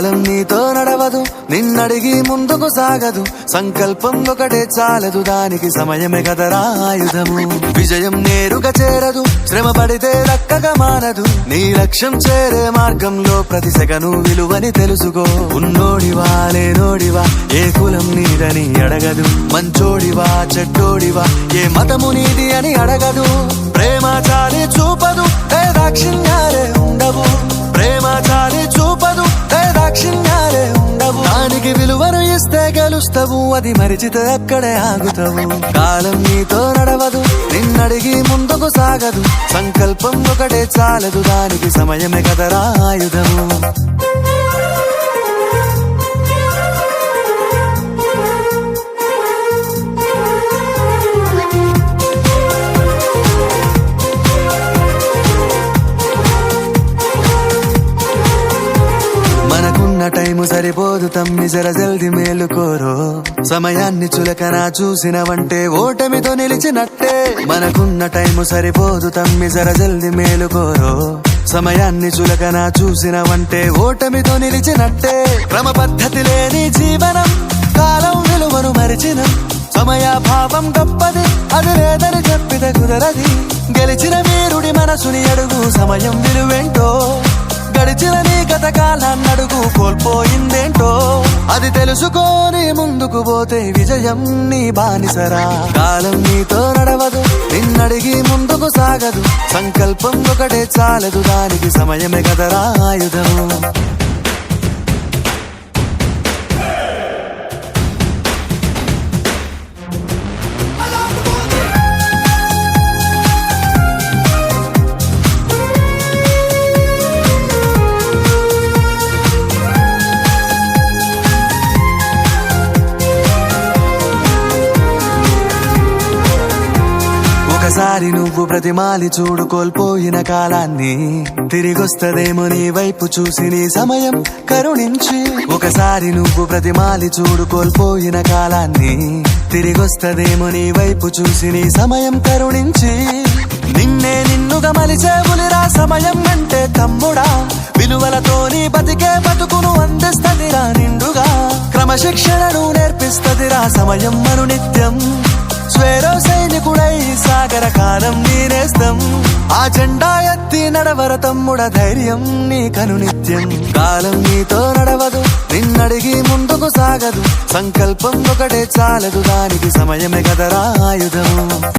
కాలం నీతో నడవదు, నిన్నడిగి ముందుకు సాగదు. సంకల్పం ఒకటే చాలదు, దానికి సమయమే కదరా ఆయుధము. విజయం నేరుగా చేరదు, శ్రమ పడితే దక్కగా మానదు. నీ లక్ష్యం చేరే మార్గంలో ప్రతి సెకను విలువని తెలుసుకో. ఉన్నోడివా లేనోడివా, ఏ కులం నీదని అడగదు. మంచోడివా చెడ్డోడివా, ఏ మతము నీది అని అడగదు. ప్రేమ చాలి చూపదు, దాక్షిణ్యాలే ఉండవు. ప్రేమ చాలి చూపదు, దాక్షిణ్యాలే ఉండవు. దానికి విలువను ఇస్తే గెలుస్తావు, అది మరిచితే అక్కడే ఆగుతావు. కాలం నీతో నడవదు, నిన్నడిగి ముందుకు సాగదు. సంకల్పం ఒకటే చాలదు, దానికి సమయమే కదరా ఆయుధము. మనకున్న టైము సరిపోదు తమ్మి, జర జల్ది మేలుకోరో. సమయాన్ని చులకన చూసినవంటే ఓటమితో నిలిచినట్టే. మనకున్న టైము సరిపోదు తమ్మి, జర జల్ది మేలుకోరో. సమయాన్ని చులకన చూసినవంటే ఓటమితో నిలిచినట్టే. క్రమ పద్ధతి లేని జీవనం, కాలం విలువను మరిచిన. సమయాభావం గొప్పది, అది లేదని చెప్పితే కుదరది. గెలిచిన వీరుడి మనసుని అడుగు, సమయం విలువేంటో. గడిచిన నీ గత కాలాన్నడుగు, కోల్పోయిందేంటో. అది తెలుసుకోని ముందుకు పోతే విజయం నీ బానిసరా. కాలం నీతో నడవదు, నిన్నడిగి ముందుకు సాగదు. సంకల్పం ఒకటే చాలదు, దానికి సమయమే కదరా ఆయుధము. ఒకసారి నువ్వు ప్రతిమాలి చూడు కోల్పోయిన కాలాన్ని. తిరిగొస్తదేమో నీ వైపు చూసి నీ సమయం కరుణించి. ఒకసారి నువ్వు ప్రతిమాలి చూడు కోల్పోయిన కాలాన్ని. తిరిగొస్తదేమో నీ వైపు చూసి నీ సమయం కరుణించి. నిన్నే నిన్నుగా మలిచేవులిరా సమయం అంటే తమ్ముడా. విలువలతో నీ బతికే బతుకును అందిస్తదిరా నిండుగా. క్రమశిక్షణను నేర్పిస్తదిరా సమయం మను నిత్యం. స్వేరో సైనికుడై సాగర కాలం నీనేస్తం. ఆ జెండా ఎత్తి నడవర తమ్ముడ, ధైర్యం నీ కను నిత్యం. కాలం నీతో నడవదు, నిన్నడిగి ముందుకు సాగదు. సంకల్పం ఒకటే చాలదు, దానికి సమయమే కదరా ఆయుధము.